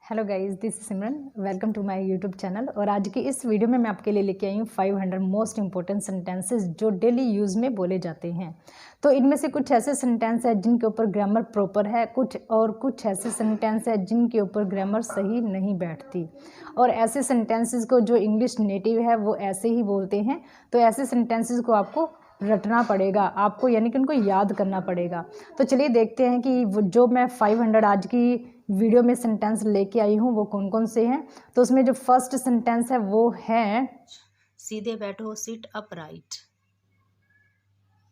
Hello guys, this is Simran. Welcome to my YouTube channel. और आज की इस वीडियो में मैं आपके लिए लेके आई हूँ 500 मोस्ट इंपॉर्टेंट सेंटेंसेस जो डेली यूज़ में बोले जाते हैं। तो इनमें से कुछ ऐसे सेंटेंस है जिनके ऊपर ग्रामर प्रॉपर है, कुछ ऐसे सेंटेंस है जिनके ऊपर ग्रामर सही नहीं बैठती। और ऐसे सेंटेंसेस को जो इंग्लिश नेटिव है वो ऐसे ही बोलते हैं। तो ऐसे सेंटेंसेस को आपको रटना पड़ेगा आपको, यानी कि उनको याद करना पड़ेगा। तो चलिए देखते हैं कि वो जो मैं 500 आज की वीडियो में सेंटेंस लेके आई हूँ वो कौन कौन से हैं। तो उसमें जो फर्स्ट सेंटेंस है वो है, सीधे बैठो, सिट अपराइट।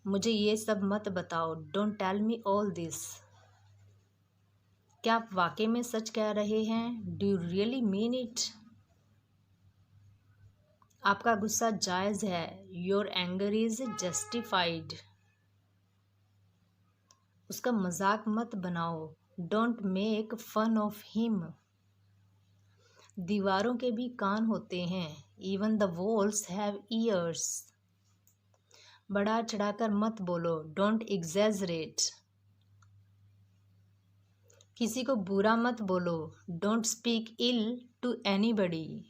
मुझे ये सब मत बताओ, don't tell me all this. क्या आप वाकई में सच कह रहे हैं? Do you really mean it? आपका गुस्सा जायज़ है, योर एंगर इज जस्टिफाइड। उसका मजाक मत बनाओ, don't make fun of him. दीवारों के भी कान होते हैं, even the walls have ears. बढ़ा चढ़ाकर मत बोलो, डोंट एग्जैजरेट। किसी को बुरा मत बोलो, don't speak ill to anybody.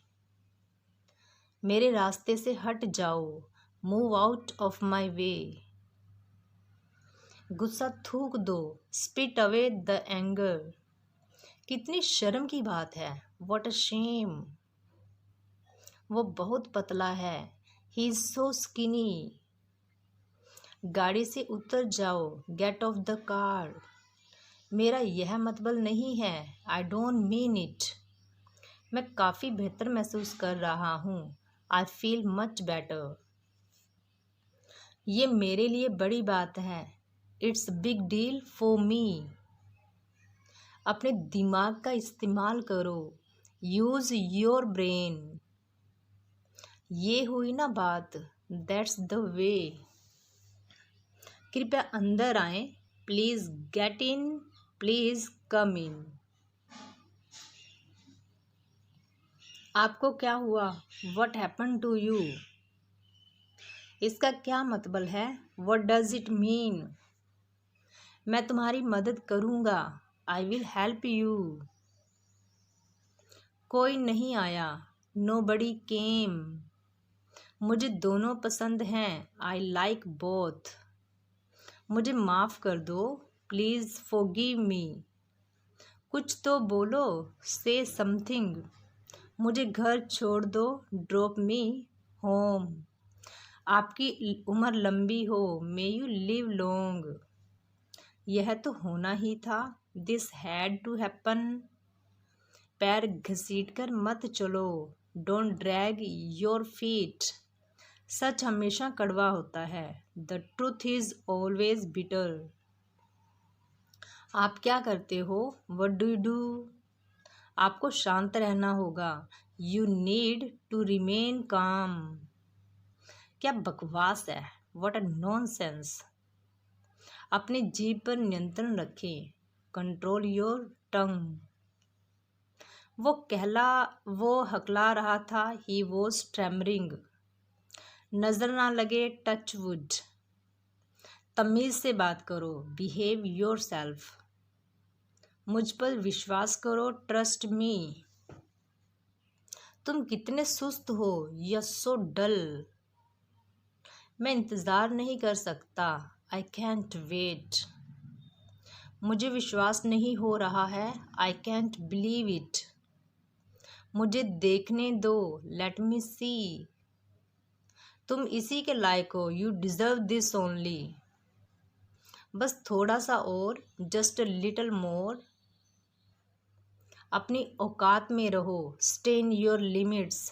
मेरे रास्ते से हट जाओ, move out of my way. गुस्सा थूक दो, स्पिट अवे द एंगर। कितनी शर्म की बात है, व्हाट अ शेम। वो बहुत पतला है, ही इज सो स्किनी। गाड़ी से उतर जाओ, गेट ऑफ द कार। मेरा यह मतलब नहीं है, आई डोंट मीन इट। मैं काफ़ी बेहतर महसूस कर रहा हूँ, आई फील मच बेटर। ये मेरे लिए बड़ी बात है, it's big deal for me. अपने दिमाग का इस्तेमाल करो, यूज़ योर ब्रेन। ये हुई ना बात, दैट्स द वे। कृपया अंदर आएं, please get in, please come in. आपको क्या हुआ, व्हाट हैपन टू यू? इसका क्या मतलब है, व्हाट डज इट मीन? मैं तुम्हारी मदद करूँगा, आई विल हेल्प यू। कोई नहीं आया, नो बडी केम। मुझे दोनों पसंद हैं, आई लाइक बोथ। मुझे माफ़ कर दो, प्लीज़ फॉरगिव मी। कुछ तो बोलो, से समथिंग। मुझे घर छोड़ दो, ड्रॉप मी होम। आपकी उम्र लंबी हो, मे यू लिव लॉन्ग। यह तो होना ही था, दिस हैड टू हैपन। पैर घसीटकर मत चलो, डोंट ड्रैग योर फीट। सच हमेशा कड़वा होता है, the truth is always bitter. आप क्या करते हो, व्हाट डू यू डू? आपको शांत रहना होगा, यू नीड टू रिमेन काम। क्या बकवास है, व्हाट अ नॉनसेंस। अपनी जीभ पर नियंत्रण रखें, कंट्रोल योर टंग। वो हकला रहा था, ही वॉज ट्रेमरिंग। नजर ना लगे, टच वुड। तमीज से बात करो, बिहेव योर सेल्फ। मुझ पर विश्वास करो, ट्रस्ट मी। तुम कितने सुस्त हो, यू सो डल। मैं इंतज़ार नहीं कर सकता, आई कैंट वेट। मुझे विश्वास नहीं हो रहा है, आई कैंट बिलीव इट। मुझे देखने दो, लेट मी सी। तुम इसी के लायक हो, यू डिज़र्व दिस ओनली। बस थोड़ा सा और, जस्ट अ लिटिल मोर। अपनी औकात में रहो, स्टे इन योर लिमिट्स।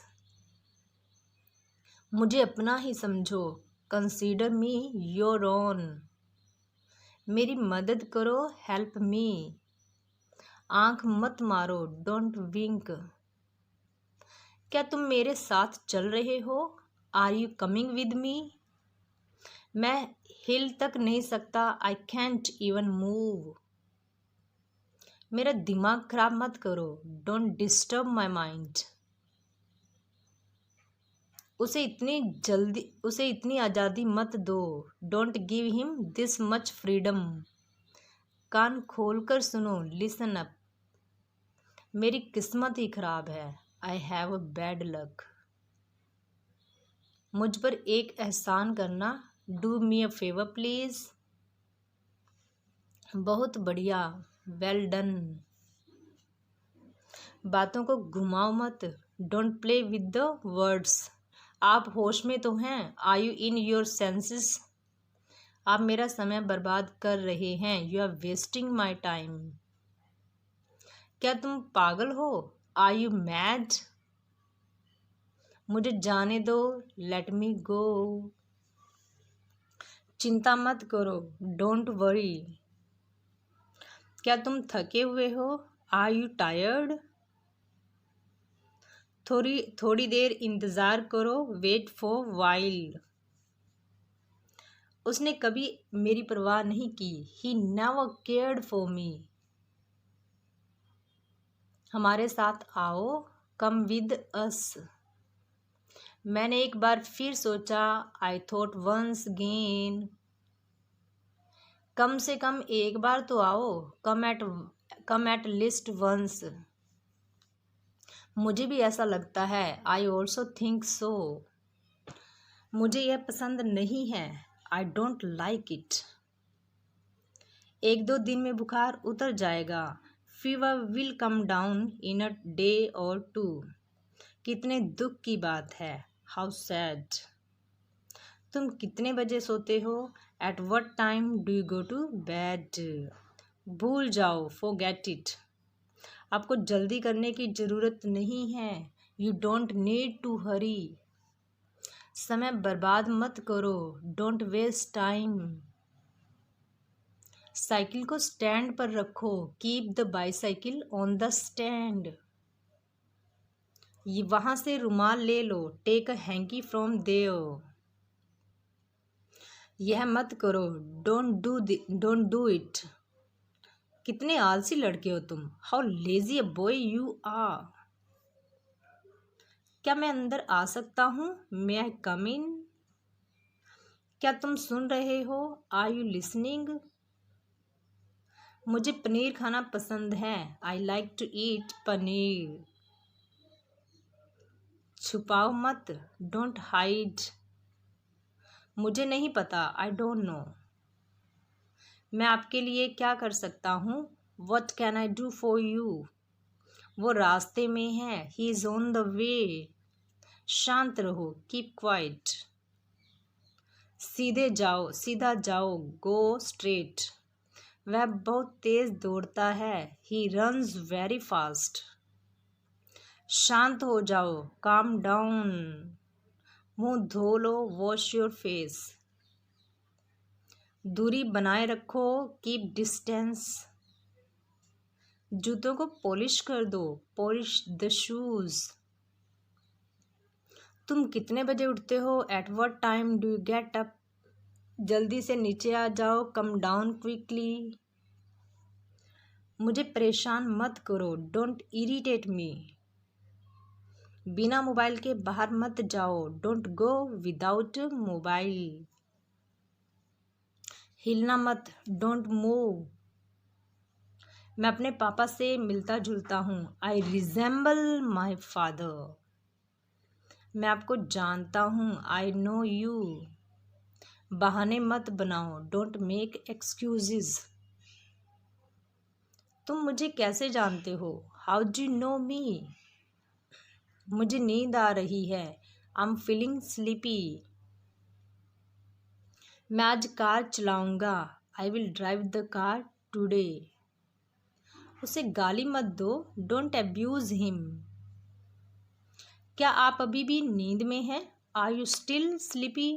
मुझे अपना ही समझो, कंसीडर मी योर ओन। मेरी मदद करो, हेल्प मी। आंख मत मारो, डोंट विंक। क्या तुम मेरे साथ चल रहे हो, are you coming with me? मैं हिल तक नहीं सकता, आई कैंट इवन मूव। मेरा दिमाग खराब मत करो, डोंट डिस्टर्ब माई माइंड। उसे इतनी आज़ादी मत दो, don't give him this much freedom. कान खोलकर सुनो, लिसन अप। मेरी किस्मत ही खराब है, I have a bad luck. मुझ पर एक एहसान करना, do me a favour please. बहुत बढ़िया, वेल डन। बातों को घुमाओ मत, don't play with the words. आप होश में तो हैं, are you in your senses. आप मेरा समय बर्बाद कर रहे हैं, you are wasting my time. क्या तुम पागल हो, आर यू मैड। मुझे जाने दो, लेट मी गो। चिंता मत करो, डोंट वरी। क्या तुम थके हुए हो, आर यू टायर्ड। थोड़ी देर इंतज़ार करो, वेट फॉर वाइल। उसने कभी मेरी परवाह नहीं की, he never cared for me. हमारे साथ आओ, कम विद अस। मैंने एक बार फिर सोचा, आई थॉट वंस अगेन। कम से कम एक बार तो आओ, कम एट लिस्ट वंस। मुझे भी ऐसा लगता है, आई ऑल्सो थिंक सो। मुझे यह पसंद नहीं है, आई डोंट लाइक इट। एक दो दिन में बुखार उतर जाएगा, fever will come down in a day और टू। कितने दुख की बात है, हाउ सैड। तुम कितने बजे सोते हो, at what time do you go to bed. भूल जाओ, फॉरगेट इट। आपको जल्दी करने की ज़रूरत नहीं है, you don't need to hurry. समय बर्बाद मत करो, डोंट वेस्ट टाइम। साइकिल को स्टैंड पर रखो, keep the bicycle on the stand. ये वहाँ से रुमाल ले लो, take a hanky from there. यह मत करो, डोंट डू इट। कितने आलसी लड़के हो तुम, how lazy a boy you are. क्या मैं अंदर आ सकता हूँ, मे आई कम इन। क्या तुम सुन रहे हो, आर यू लिसनिंग। मुझे पनीर खाना पसंद है, I like to eat paneer. छुपाओ मत, डोंट हाइड। मुझे नहीं पता, आई डोंट नो। मैं आपके लिए क्या कर सकता हूँ, what can I do for you. वो रास्ते में है, he is on the way. शांत रहो, कीप क्वाइट। सीधा जाओ, गो स्ट्रेट। वह बहुत तेज दौड़ता है, ही रन्स वेरी फास्ट। शांत हो जाओ, काम डाउन। मुंह धो लो, वॉश योर फेस। दूरी बनाए रखो, कीप डिस्टेंस। जूतों को पॉलिश कर दो, पॉलिश द शूज। तुम कितने बजे उठते हो, at what time do you get up. जल्दी से नीचे आ जाओ, कम डाउन क्विकली। मुझे परेशान मत करो, डोंट इरिटेट मी। बिना मोबाइल के बाहर मत जाओ, डोंट गो विदाउट मोबाइल। हिलना मत, डोंट मूव। मैं अपने पापा से मिलता जुलता हूँ, आई रिजेंबल माई फादर। मैं आपको जानता हूँ, आई नो यू। बहाने मत बनाओ, डोंट मेक एक्सक्यूजेज। तुम मुझे कैसे जानते हो, हाउ डू यू नो मी। मुझे नींद आ रही है, आई एम फीलिंग स्लीपी। मैं आज कार चलाऊंगा, I will drive the car today. उसे गाली मत दो, डोंट अब्यूज हिम। क्या आप अभी भी नींद में हैं, आर यू स्टिल स्लीपी।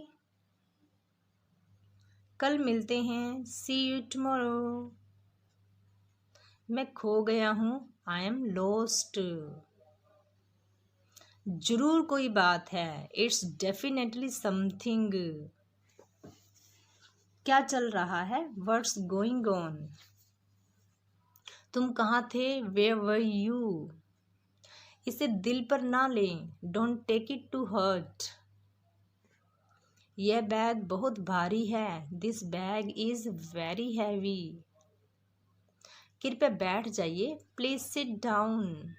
कल मिलते हैं, सी यू टुमारो। मैं खो गया हूँ, आई एम लॉस्ट। जरूर कोई बात है, इट्स डेफिनेटली समथिंग। क्या चल रहा है, व्हाट्स गोइंग ऑन। तुम कहाँ थे, वेयर वर यू। इसे दिल पर ना लें, don't take it to hurt. यह बैग बहुत भारी है, this bag is very heavy. कृपया बैठ जाइए, प्लीज सिट डाउन।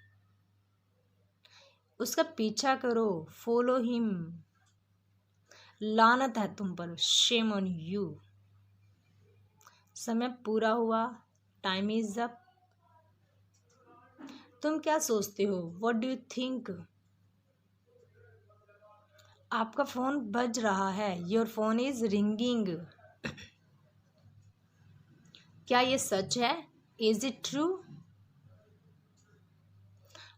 उसका पीछा करो, फॉलो हिम। लानत है तुम पर, शेम ऑन यू। समय पूरा हुआ, टाइम इज अप। तुम क्या सोचते हो, व्हाट डू यू थिंक? आपका फोन बज रहा है, योर फोन इज रिंगिंग। क्या ये सच है, इज इट ट्रू?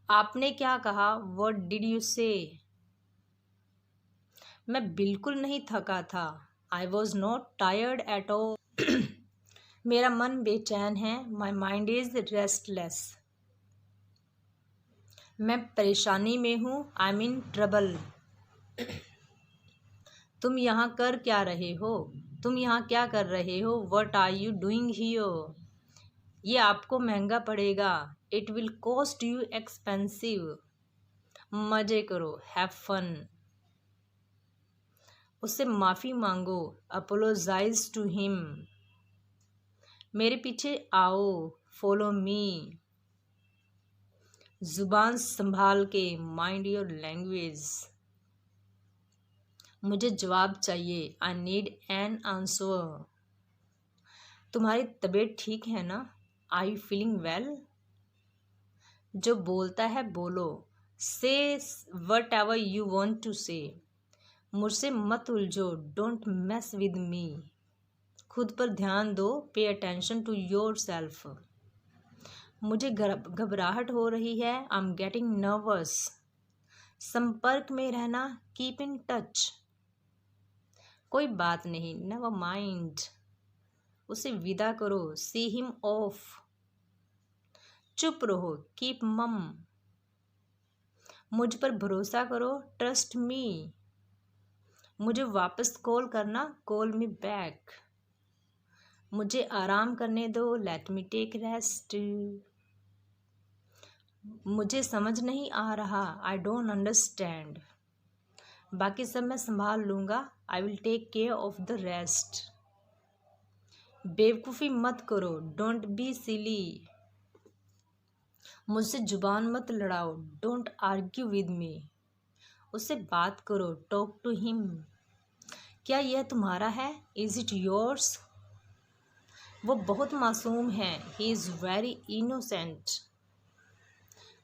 आपने क्या कहा, व्हाट डिड यू से? मैं बिल्कुल नहीं थका था, I was not tired at all. मेरा मन बेचैन है, माई माइंड इज रेस्टलेस। मैं परेशानी में हूँ, आई एम इन ट्रबल। तुम यहाँ कर क्या रहे हो? तुम यहाँ क्या कर रहे हो? What are you doing here? ये आपको महंगा पड़ेगा, it will cost you expensive. मजे करो, हैव फन। उससे माफ़ी मांगो, अपोलोजाइज टू हिम। मेरे पीछे आओ, फॉलो मी। जुबान संभाल के, माइंड योर लैंग्वेज। मुझे जवाब चाहिए, आई नीड एन आंसर। तुम्हारी तबीयत ठीक है ना? Are you feeling well? जो बोलता है बोलो, say whatever you want to say. मुझसे मत उलझो, डोंट मैस विद मी। खुद पर ध्यान दो, pay attention to your self. मुझे घबराहट हो रही है, आई एम गेटिंग नर्वस। संपर्क में रहना, कीप इन टच। कोई बात नहीं, नेवर माइंड। उसे विदा करो, सी हिम ऑफ। चुप रहो, कीप मम। मुझ पर भरोसा करो, ट्रस्ट मी। मुझे वापस कॉल करना, कॉल मी बैक। मुझे आराम करने दो, लेट मी टेक रेस्ट। मुझे समझ नहीं आ रहा, आई डोंट अंडरस्टैंड। बाकी सब मैं संभाल लूँगा, I will take care of the rest. बेवकूफ़ी मत करो, डोंट बी सिली। मुझसे जुबान मत लड़ाओ, डोंट आर्ग्यू विद मी। उससे बात करो, टॉक टू हिम। क्या यह तुम्हारा है, इज इट योर्स? वो बहुत मासूम है, ही इज़ वेरी इनोसेंट।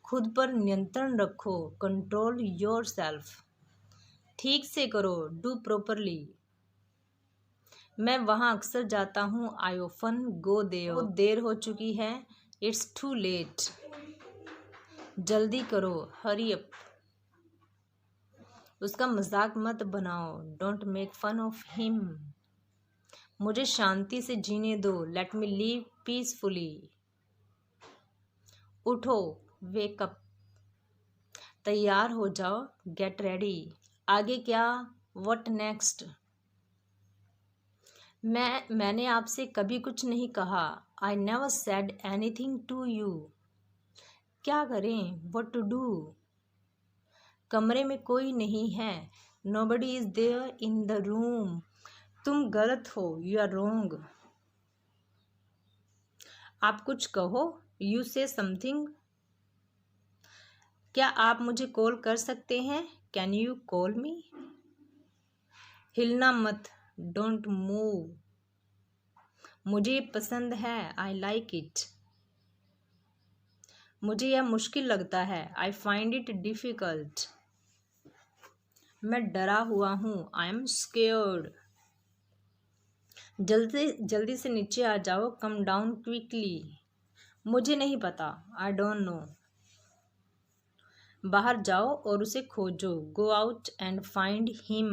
खुद पर नियंत्रण रखो, कंट्रोल योर सेल्फ। ठीक से करो, डू प्रॉपरली। मैं वहाँ अक्सर जाता हूँ, आई ऑफन गो देयर। बहुत देर हो चुकी है, इट्स टू लेट। जल्दी करो, हरी अप। उसका मजाक मत बनाओ, don't make fun of him. मुझे शांति से जीने दो, लेट मी लिव पीसफुली। उठो, वेक अप। तैयार हो जाओ, गेट रेडी। आगे क्या, व्हाट नेक्स्ट? मैंने आपसे कभी कुछ नहीं कहा, I never said anything to you. क्या करें, व्हाट टू डू? कमरे में कोई नहीं है, nobody is there in the room. तुम गलत हो, यू आर रोंग। आप कुछ कहो, यू से समथिंग। क्या आप मुझे कॉल कर सकते हैं, कैन यू कॉल मी? हिलना मत, डोंट मूव। मुझे ये पसंद है, आई लाइक इट। मुझे यह मुश्किल लगता है, आई फाइंड इट डिफ़िकल्ट। मैं डरा हुआ हूँ, आई एम स्केयर्ड। जल्दी से नीचे आ जाओ, कम डाउन क्विकली। मुझे नहीं पता, आई डोंट नो। बाहर जाओ और उसे खोजो, go out and find him.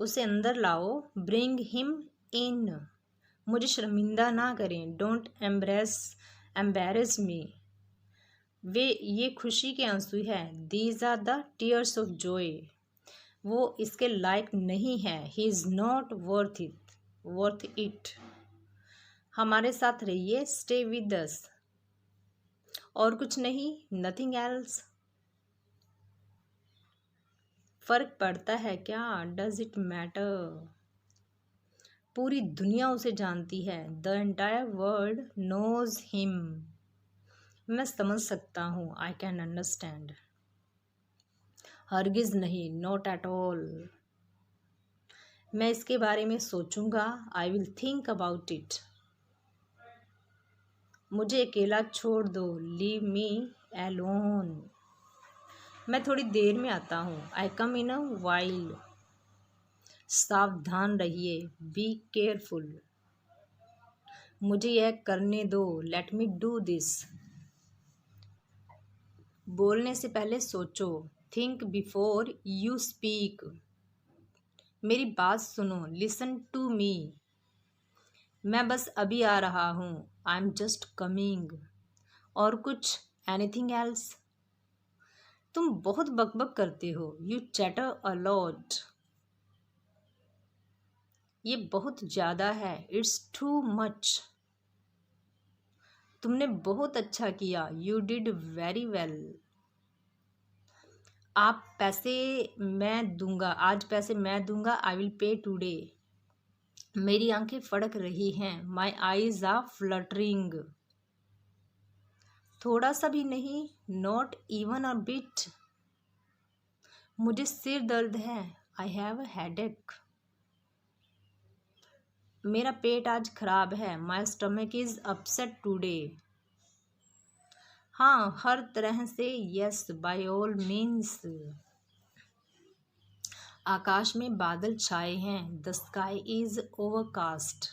उसे अंदर लाओ, ब्रिंग हिम इन। मुझे शर्मिंदा ना करें, डोंट एम्बेरस मी। ये खुशी के आंसू हैं, these are the tears of joy. वो इसके लायक नहीं है, he is not worth it. हमारे साथ रहिए, स्टे विद अस। और कुछ नहीं, नथिंग एल्स। फर्क पड़ता है क्या, डज इट मैटर? पूरी दुनिया उसे जानती है। The entire world knows him. मैं समझ सकता हूँ, आई कैन अंडरस्टैंड। हरगिज़ नहीं, नॉट एट ऑल। मैं इसके बारे में सोचूंगा, I will think about it. मुझे अकेला छोड़ दो, लीव मी एलोन। मैं थोड़ी देर में आता हूँ, आई कम इन अ वाइल। सावधान रहिए, बी केयरफुल। मुझे यह करने दो, लेट मी डू दिस। बोलने से पहले सोचो, थिंक बिफोर यू स्पीक। मेरी बात सुनो, लिसन टू मी। मैं बस अभी आ रहा हूँ, आई एम जस्ट कमिंग। और कुछ, एनीथिंग एल्स? तुम बहुत बकबक करते हो, यू चैटर अ लॉट। ये बहुत ज़्यादा है, इट्स टू मच। तुमने बहुत अच्छा किया, यू डिड वेरी वेल। आप पैसे मैं दूंगा, आज पैसे मैं दूंगा, आई विल पे टूडे। मेरी आंखें फड़क रही हैं, माई आईज आर फ्लटरिंग। थोड़ा सा भी नहीं, नॉट इवन अ बिट। मुझे सिर दर्द है, आई हैव अ हेडेक। मेरा पेट आज खराब है, my stomach is upset today. हाँ, हर तरह से, यस बाय ऑल मीन्स। आकाश में बादल छाए हैं, द स्काई इज ओवरकास्ट।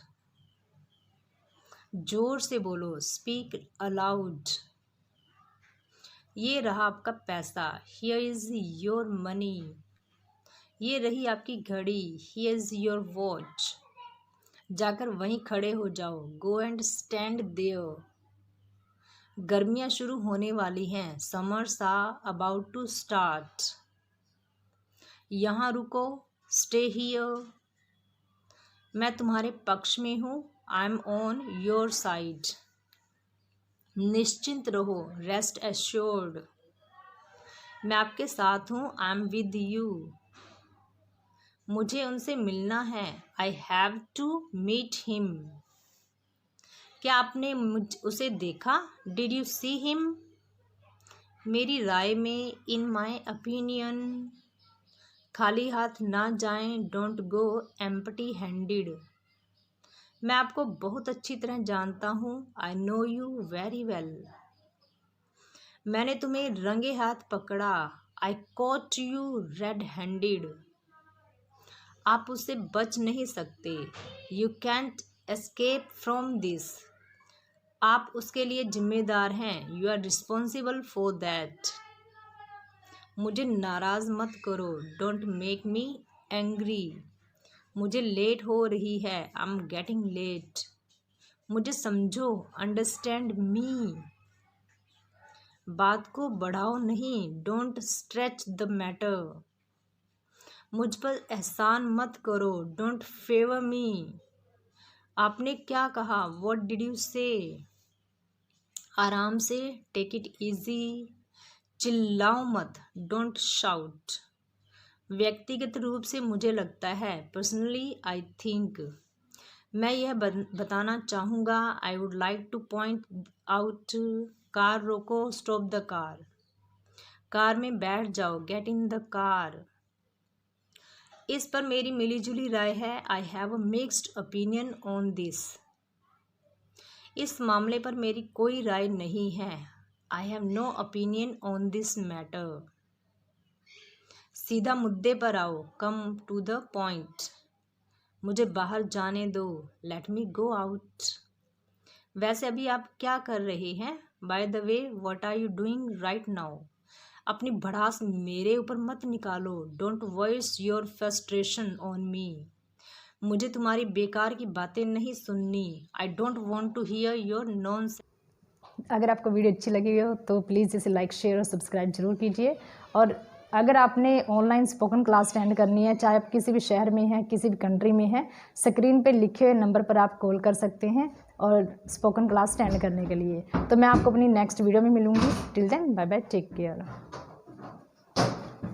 जोर से बोलो, स्पीक अलाउड। ये रहा आपका पैसा, हियर इज योर मनी। ये रही आपकी घड़ी, हियर इज योर वॉच। जाकर वहीं खड़े हो जाओ, गो एंड स्टैंड देयर। गर्मियाँ शुरू होने वाली हैं, summers are about to start. यहाँ रुको, स्टे हियर। मैं तुम्हारे पक्ष में हूँ, I am on your side. निश्चिंत रहो, रेस्ट एश्योर्ड। मैं आपके साथ हूँ, आई एम विद यू। मुझे उनसे मिलना है, I have to meet him. क्या आपने उसे देखा, डिड यू सी हिम? मेरी राय में, इन माई ओपिनियन। खाली हाथ ना जाएं, डोंट गो एम्प्टी हैंडेड। मैं आपको बहुत अच्छी तरह जानता हूँ, I know you very well. मैंने तुम्हें रंगे हाथ पकड़ा, I caught you red handed. आप उससे बच नहीं सकते, you can't escape from this. आप उसके लिए जिम्मेदार हैं, you are responsible for that. मुझे नाराज़ मत करो, डोंट मेक मी एंग्री। मुझे लेट हो रही है, आई एम गेटिंग लेट। मुझे समझो, अंडरस्टैंड मी। बात को बढ़ाओ नहीं, डोंट स्ट्रेच द मैटर। मुझ पर एहसान मत करो, डोंट फेवर मी। आपने क्या कहा, व्हाट डिड यू से? आराम से, टेक इट इजी। चिल्लाओ मत, डोंट शाउट। व्यक्तिगत रूप से मुझे लगता है, पर्सनली आई थिंक। मैं यह बताना चाहूँगा, I would like two point out. Car रोको, स्टॉप द कार। कार में बैठ जाओ, गेट इन द कार। इस पर मेरी मिलीजुली राय है, I have a mixed opinion on this. इस मामले पर मेरी कोई राय नहीं है, I have no opinion on this matter. सीधा मुद्दे पर आओ, कम टू द पॉइंट। मुझे बाहर जाने दो, लेट मी गो आउट। वैसे अभी आप क्या कर रहे हैं? By the way, what are you doing right now? अपनी भड़ास मेरे ऊपर मत निकालो, don't voice your frustration on me. मुझे तुम्हारी बेकार की बातें नहीं सुननी, I don't want to hear your nonsense. अगर आपको वीडियो अच्छी लगी हो तो प्लीज़ इसे लाइक, शेयर और सब्सक्राइब जरूर कीजिए। और अगर आपने ऑनलाइन स्पोकन क्लास अटेंड करनी है, चाहे आप किसी भी शहर में हैं, किसी भी कंट्री में हैं, स्क्रीन पे लिखे हुए नंबर पर आप कॉल कर सकते हैं और स्पोकन क्लास अटेंड करने के लिए। तो मैं आपको अपनी नेक्स्ट वीडियो में मिलूँगी। Till then, bye bye, take care.